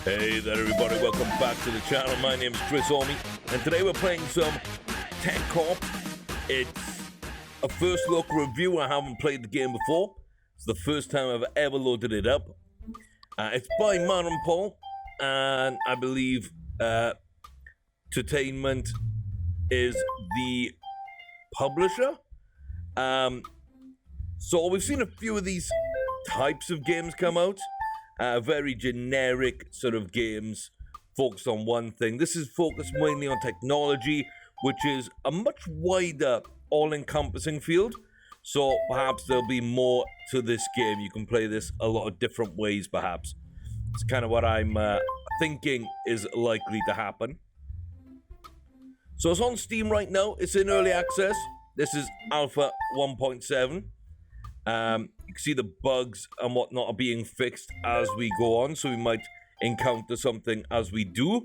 Hey there everybody, welcome back to the channel. My name is Chris Ormie, and today we're playing some Corp. It's a first look review. I haven't played the game before. It's the first time I've ever loaded it up. It's by Man and Paul, and I believe Entertainment is the publisher. So we've seen a few of these types of games come out. Very generic sort of games focused on one thing. This is focused mainly on technology, which is a much wider, all-encompassing field. So perhaps there'll be more to this game. You can play this a lot of different ways, perhaps. It's kind of what I'm thinking is likely to happen. So it's on Steam right now. It's in early access. This is Alpha 1.7. You can see the bugs and whatnot are being fixed as we go on, so we might encounter something as we do.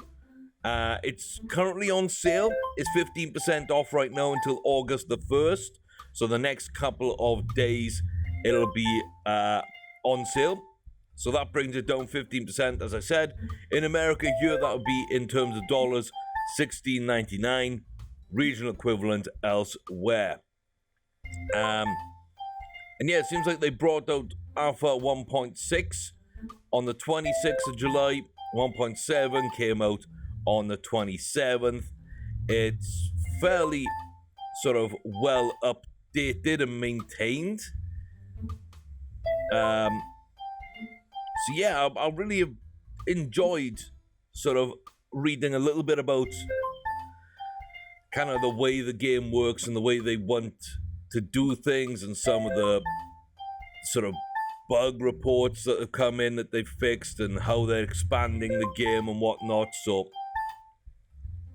It's currently on sale. It's 15% off right now until August the 1st. So the next couple of days, it'll be on sale. So that brings it down 15%, as I said. In America here, that would be, in terms of dollars, $16.99. Regional equivalent elsewhere. And yeah, it seems like they brought out Alpha 1.6 on the 26th of July. 1.7 came out on the 27th. It's fairly sort of well updated and maintained. So yeah, I really have enjoyed sort of reading a little bit about kind of the way the game works and the way they want to do things, and some of the sort of bug reports that have come in that they've fixed, and how they're expanding the game and whatnot. So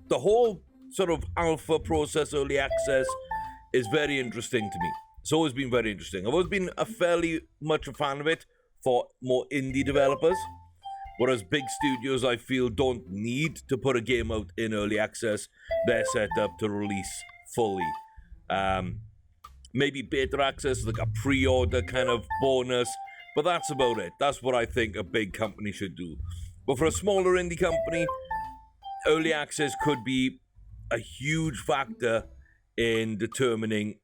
the whole sort of alpha process, early access, is very interesting to me. It's always been very interesting. I've always been a fairly much a fan of it for more indie developers, whereas big studios, I feel, don't need to put a game out in early access. They're set up to release fully. Maybe beta access, like a pre-order kind of bonus, but that's about it. That's what I think a big company should do. But for a smaller indie company, early access could be a huge factor in determining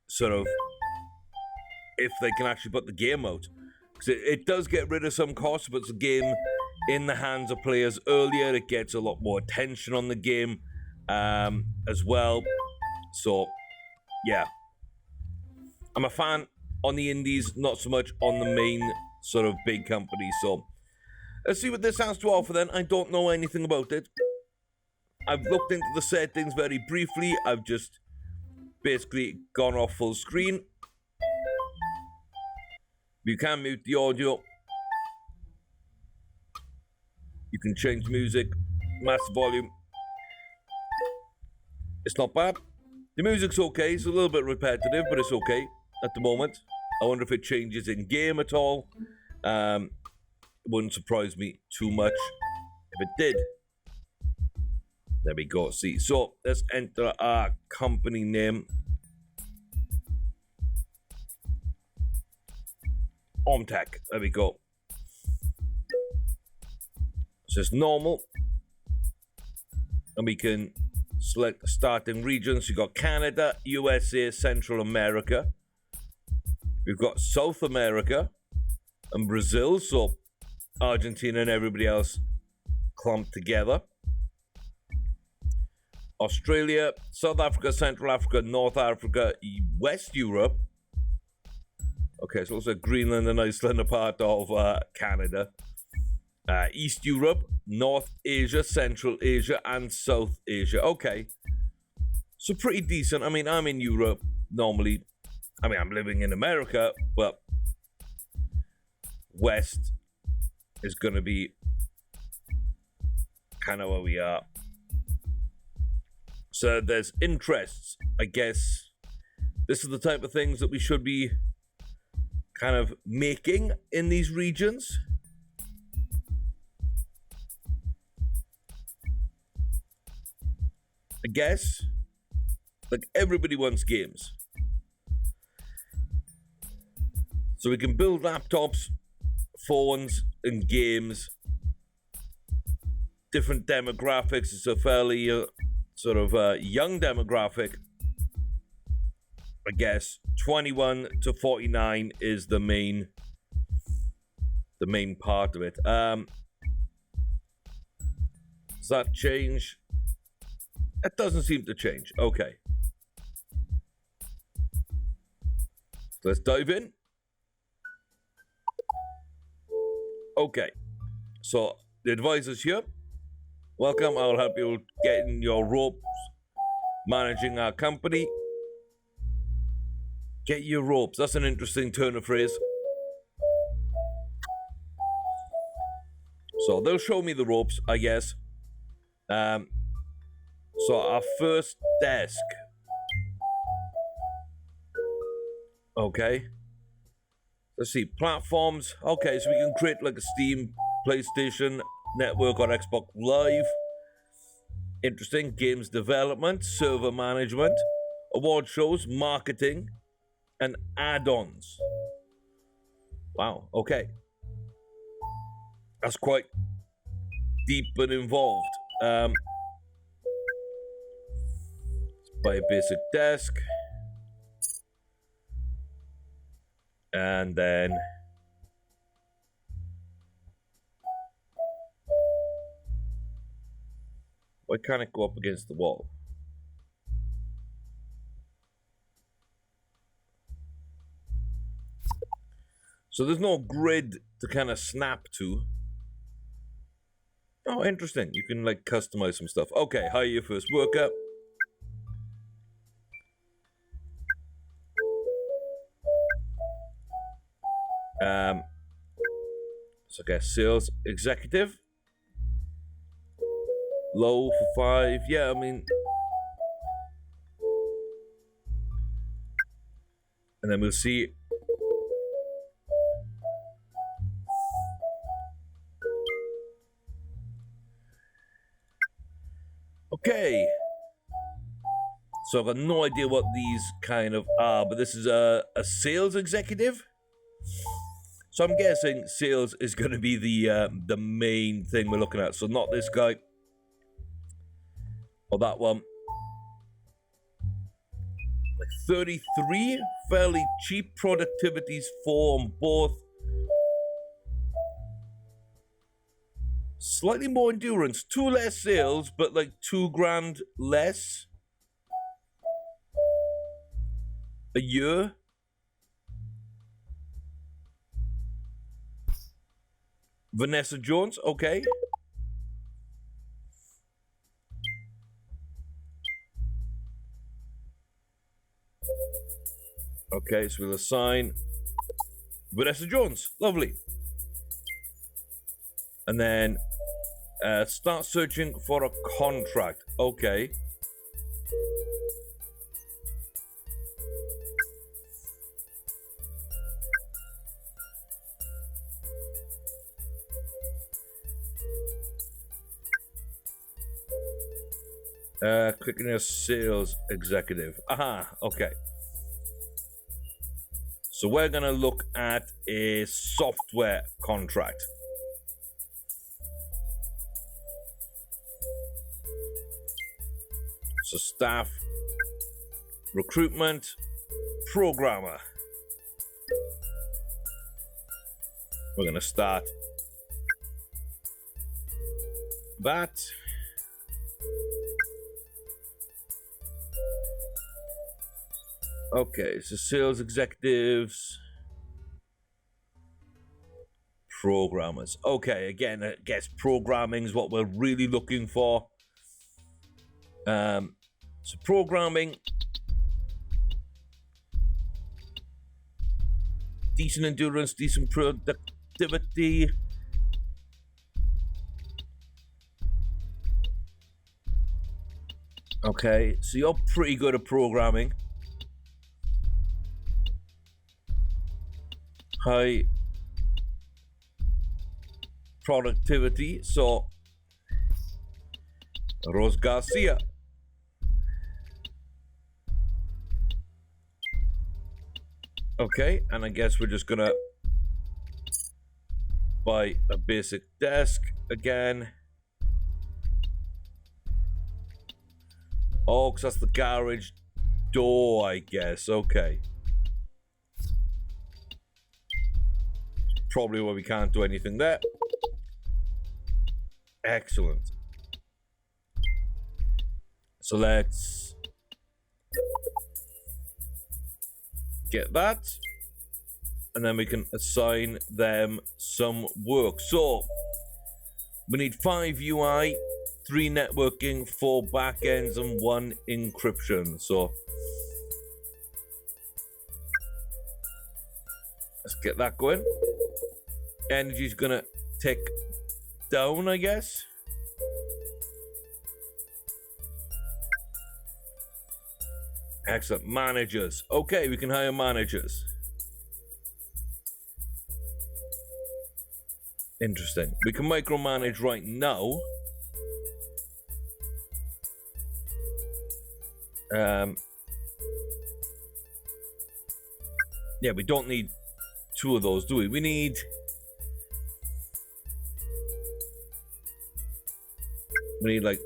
sort of if they can actually put the game out. Because it does get rid of some costs, but it's a game in the hands of players earlier. It gets a lot more attention on the game as well. So, yeah. I'm a fan on the indies, not so much on the main sort of big companies. So let's see what this has to offer then. I don't know anything about it. I've looked into the settings very briefly. I've just basically gone off full screen. You can mute the audio. You can change music, master volume. It's not bad. The music's okay. It's a little bit repetitive, but it's okay at the moment. I wonder if it changes in game at all. It wouldn't surprise me too much if it did. There we go. See, so let's enter our company name. Omtech. There we go. So it's normal, and we can select the starting regions. You've got Canada, USA, Central America. We've got South America and Brazil, so Argentina and everybody else clumped together. Australia, South Africa, Central Africa, North Africa, West Europe. Okay, so also Greenland and Iceland are part of Canada. East Europe, North Asia, Central Asia, and South Asia. Okay, so pretty decent. I mean, I'm in Europe normally. I mean, I'm living in America, but West is going to be kind of where we are. So there's interests. I guess this is the type of things that we should be kind of making in these regions. I guess, like, everybody wants games. So we can build laptops, phones, and games different demographics. It's a fairly sort of young demographic. I guess 21 to 49 is the main part of it. Does that change? It doesn't seem to change. Okay. Let's dive in. Okay. So the advisor's here. Welcome. I'll help you getting your ropes, managing our company. Get your ropes. That's an interesting turn of phrase. So they'll show me the ropes, I guess. So our first desk. Okay. Let's see. Platforms. Okay, so we can create like a Steam, PlayStation Network, or Xbox Live. Interesting. Games development, server management, award shows, marketing, and add-ons. Wow, okay. That's quite deep and involved. Let's buy a basic desk. And then why can't it go up against the wall? So there's no grid to kind of snap to. Oh, interesting. You can like customize some stuff. Okay, hire your first worker. So I guess sales executive. Low for 5. Yeah, I mean. And then we'll see. Okay. So I've got no idea what these kind of are, but this is a sales executive. So I'm guessing sales is going to be the main thing we're looking at. So not this guy. Or that one. Like 33, fairly cheap. Productivity's 4 on both. Slightly more endurance, 2 less sales, but like $2,000 less a year. Vanessa Jones, okay. Okay, so we'll assign Vanessa Jones, lovely. And then start searching for a contract. Okay. Clicking a sales executive. Aha, okay. So we're gonna look at a software contract. So staff, recruitment, programmer. We're gonna start that. Okay, so sales executives, programmers. Okay, again, I guess programming is what we're really looking for. So programming, decent endurance, decent productivity. Okay, so you're pretty good at programming. High productivity, so Rose Garcia. Okay, and I guess we're just gonna buy a basic desk again. Oh, because that's the garage door, I guess. Okay. Probably why we can't do anything there. Excellent. So let's get that. And then we can assign them some work. So we need 5 UI, 3 networking, 4 backends, and 1 encryption. So let's get that going. Energy's gonna tick down, I guess. Excellent. Managers. Okay, we can hire managers. Interesting. We can micromanage right now. Yeah, we don't need 2 of those, do we? We need... like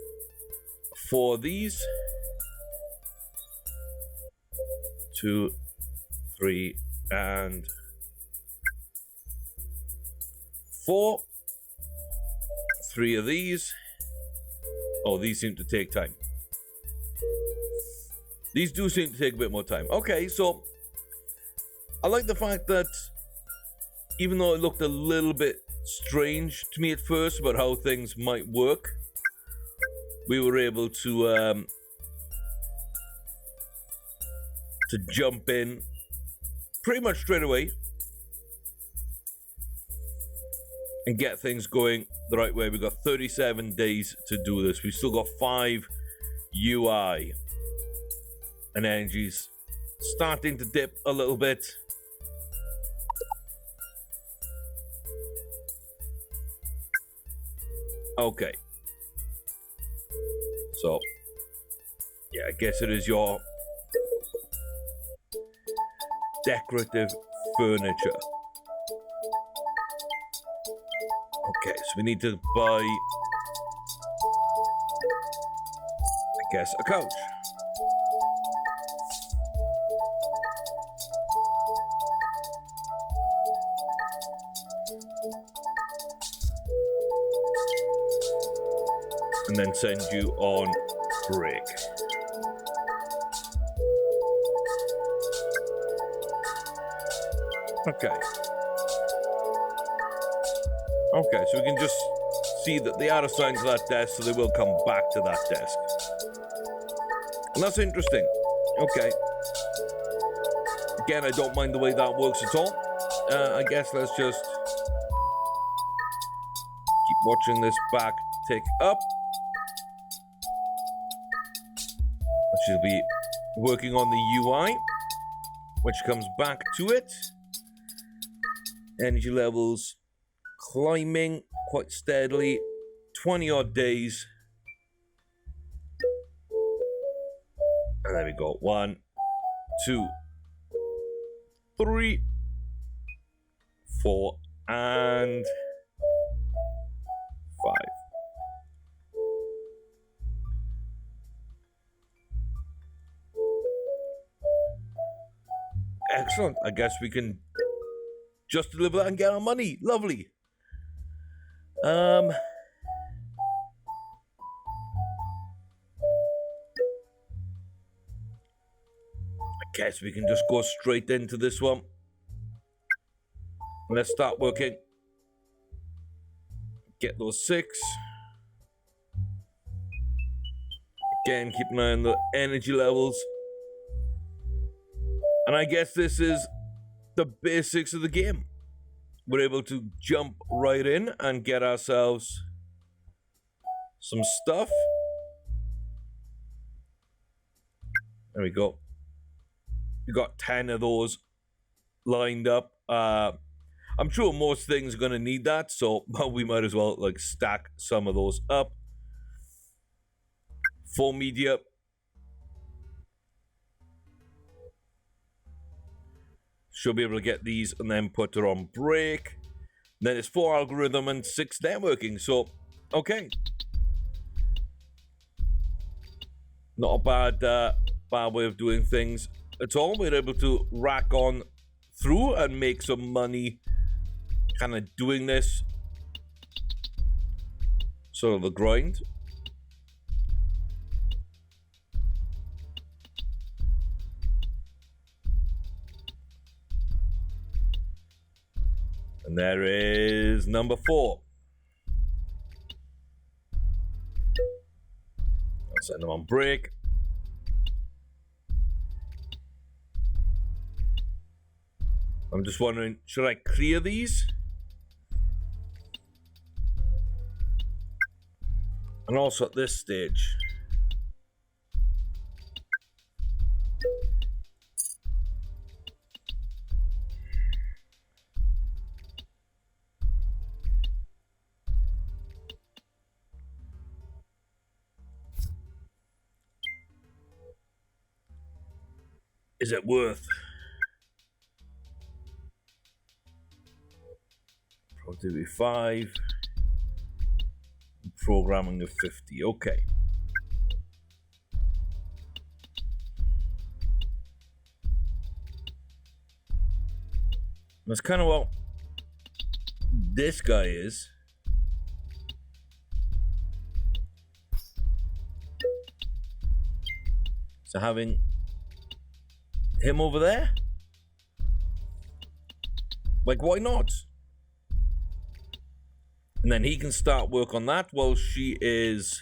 4 of these. 2, 3, and 4. 3 of these. Oh, these seem to take time. These do seem to take a bit more time. Okay, so I like the fact that even though it looked a little bit strange to me at first about how things might work, we were able to jump in pretty much straight away and get things going the right way. We've got 37 days to do this. We've still got 5 UI, and energy's starting to dip a little bit. Okay. So, yeah, I guess it is your decorative furniture. Okay, so we need to buy, I guess, a couch. And then send you on break. Okay. Okay, so we can just see that they are assigned to that desk, so they will come back to that desk. And that's interesting. Okay. Again, I don't mind the way that works at all. I guess let's just keep watching this back tick up. She'll be working on the UI, which comes back to it. Energy levels climbing quite steadily, 20 odd days. And there we go. 1, 2, 3, 4, and 5. Excellent. I guess we can just deliver that and get our money. Lovely. I guess we can just go straight into this one. Let's start working. Get those 6. Again, keep an eye on the energy levels. And I guess this is the basics of the game. We're able to jump right in and get ourselves some stuff. There we go. We got 10 of those lined up. I'm sure most things are going to need that, so we might as well like stack some of those up. 4 media. Should be able to get these and then put her on break. Then it's 4 algorithm and 6 networking. So, okay. Not a bad way of doing things at all. We're able to rack on through and make some money kind of doing this sort of a grind. And there is number 4. I'll send them on break. I'm just wondering, should I clear these? And also at this stage, is it worth? Productivity 5. Programming of 50. Okay. That's kind of what this guy is. So having him over there, like, why not? And then he can start work on that while she is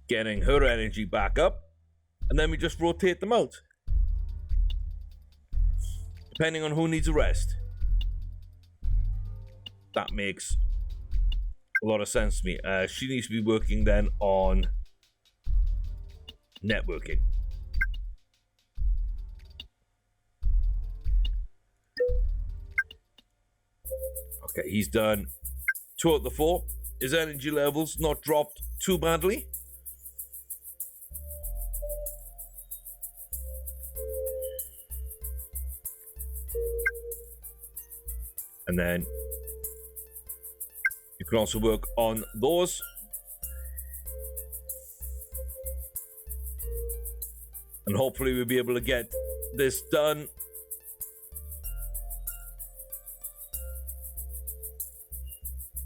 getting her energy back up. And then we just rotate them out, depending on who needs a rest. That makes a lot of sense to me. She needs to be working then on networking. Okay, he's done 2 out of the 4. His energy levels not dropped too badly. And then you can also work on those. And hopefully we'll be able to get this done.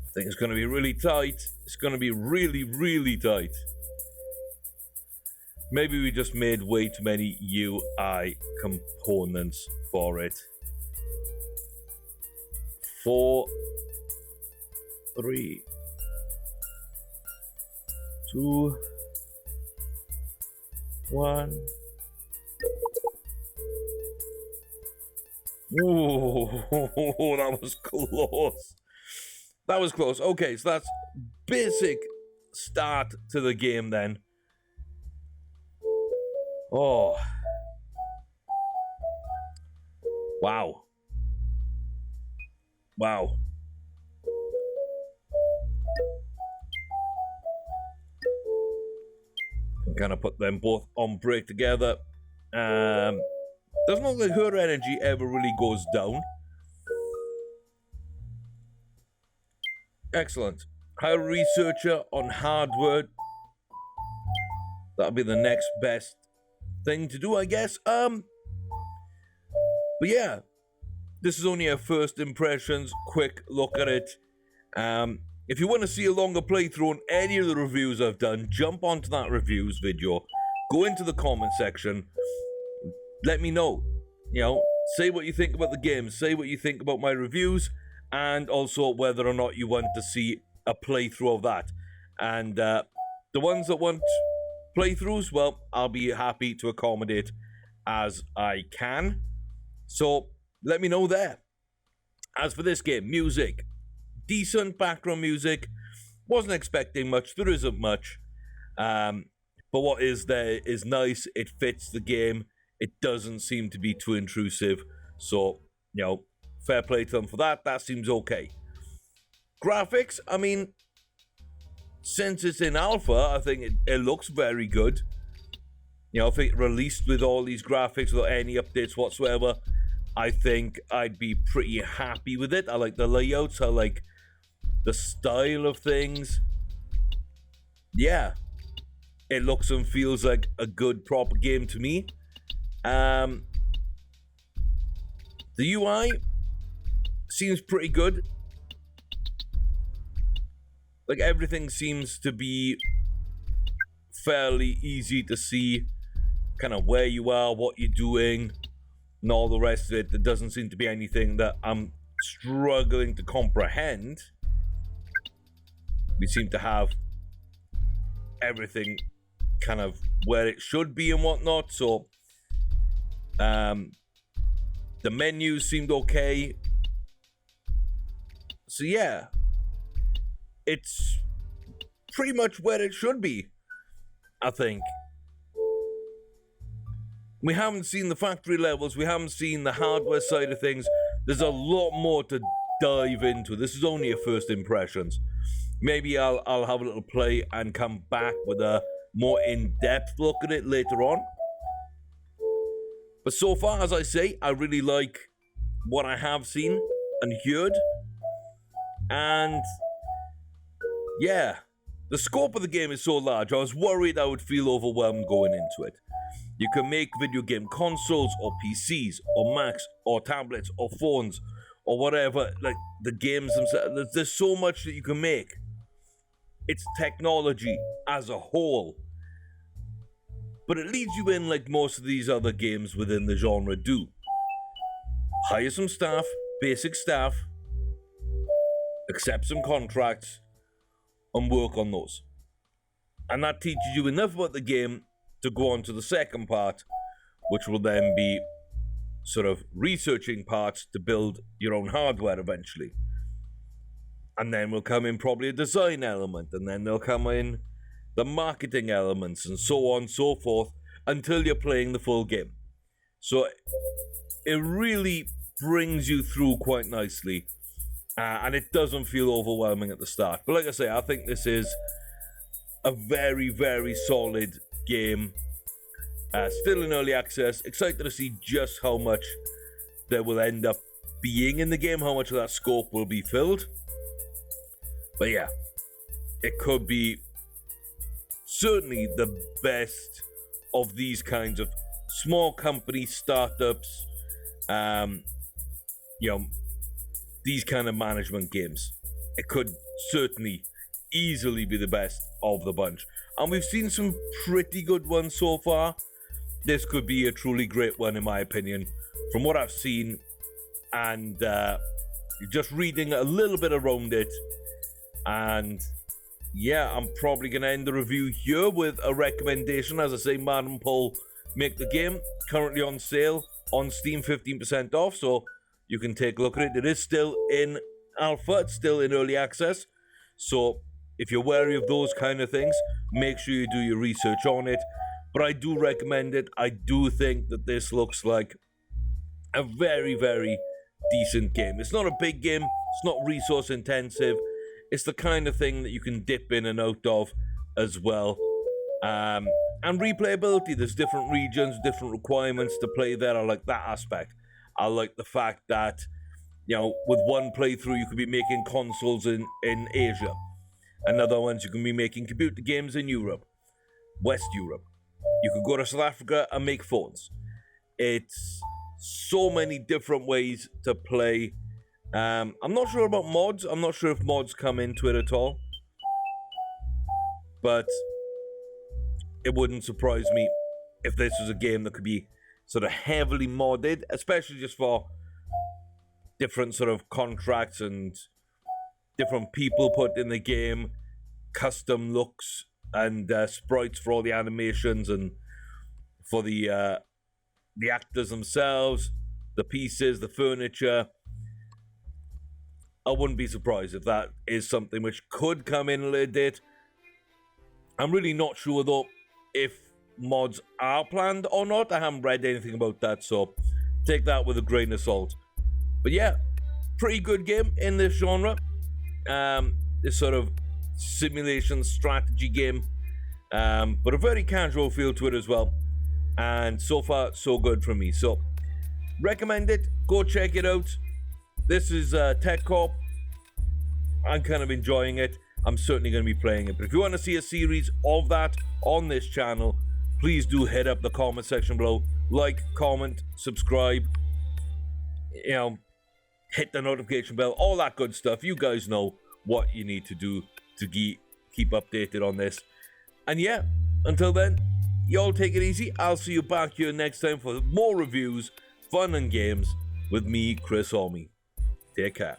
I think it's going to be really tight. It's going to be really, really tight. Maybe we just made way too many UI components for it. 4, 3, 2, 1. Ooh, that was close. That was close. Okay, so that's basic start to the game then. Oh. Wow. Wow. I'm gonna put them both on break together. Doesn't look like her energy ever really goes down. Excellent. Hire a researcher on hardware. That'll be the next best thing to do, I guess. But yeah, this is only our first impressions. Quick look at it. If you want to see a longer playthrough on any of the reviews I've done, jump onto that reviews video. Go into the comment section. Let me know. You know, say what you think about the game. Say what you think about my reviews. And also whether or not you want to see a playthrough of that. And the ones that want playthroughs, well, I'll be happy to accommodate as I can. So let me know there. As for this game, music. Decent background music. Wasn't expecting much. There isn't much. But what is there is nice. It fits the game. It doesn't seem to be too intrusive. So, you know, fair play to them for that. That seems okay. Graphics, I mean, since it's in alpha, I think it looks very good. You know, if it released with all these graphics without any updates whatsoever, I think I'd be pretty happy with it. I like the layouts. I like the style of things. Yeah, It looks and feels like a good, proper game to me. The UI seems pretty good. Like, everything seems to be fairly easy to see, kind of where you are, what you're doing, and all the rest of it. There doesn't seem to be anything that I'm struggling to comprehend. We seem to have everything kind of where it should be and whatnot. So the menus seemed okay. So yeah, it's pretty much where it should be, I think. We haven't seen the factory levels, we haven't seen the hardware side of things. There's a lot more to dive into. This is only a first impressions. Maybe I'll have a little play and come back with a more in-depth look at it later on. But so far, as I say, I really like what I have seen and heard. And yeah, the scope of the game is so large, I was worried I would feel overwhelmed going into it. You can make video game consoles or PCs or Macs or tablets or phones or whatever, like the games themselves. There's so much that you can make. It's technology as a whole. But it leads you in like most of these other games within the genre do. Hire some staff, basic staff, accept some contracts, and work on those. And that teaches you enough about the game to go on to the second part, which will then be sort of researching parts to build your own hardware eventually. And then will come in probably a design element, and then there'll come in the marketing elements, and so on and so forth, until you're playing the full game. So it really brings you through quite nicely, and it doesn't feel overwhelming at the start. But like I say, I think this is a very, very solid game. Still in early access. Excited to see just how much there will end up being in the game, how much of that scope will be filled. But yeah, it could be certainly the best of these kinds of small company startups, these kind of management games. It could certainly easily be the best of the bunch. And we've seen some pretty good ones so far. This could be a truly great one, in my opinion, from what I've seen, and just reading a little bit around it. And yeah, I'm probably going to end the review here with a recommendation. As I say, Madden Pull Make the Game, currently on sale on Steam, 15% off, so you can take a look at it. It is still in alpha, it's still in early access, so if you're wary of those kind of things, make sure you do your research on it. But I do recommend it. I do think that this looks like a very, very decent game. It's not a big game, it's not resource intensive. It's the kind of thing that you can dip in and out of as well. And replayability, there's different regions, different requirements to play there. I like that aspect. I like the fact that, with one playthrough, you could be making consoles in Asia. And other ones, you can be making computer games in Europe, West Europe. You could go to South Africa and make phones. It's so many different ways to play. I'm not sure about mods. I'm not sure if mods come into it at all. But it wouldn't surprise me if this was a game that could be sort of heavily modded, especially just for different sort of contracts and different people put in the game, custom looks and sprites for all the animations and for the actors themselves, the pieces, the furniture. I wouldn't be surprised if that is something which could come in a little bit. I'm really not sure though if mods are planned or not. I haven't read anything about that, so take that with a grain of salt. But yeah, pretty good game in this genre. This sort of simulation strategy game, but a very casual feel to it as well. And so far, so good for me. So recommend it. Go check it out. This is Tech Corp. I'm kind of enjoying it. I'm certainly going to be playing it. But if you want to see a series of that on this channel, please do hit up the comment section below. Like, comment, subscribe, hit the notification bell, all that good stuff. You guys know what you need to do to keep updated on this. And yeah, until then, y'all take it easy. I'll see you back here next time for more reviews, fun and games with me, Chris Ormie. Take care.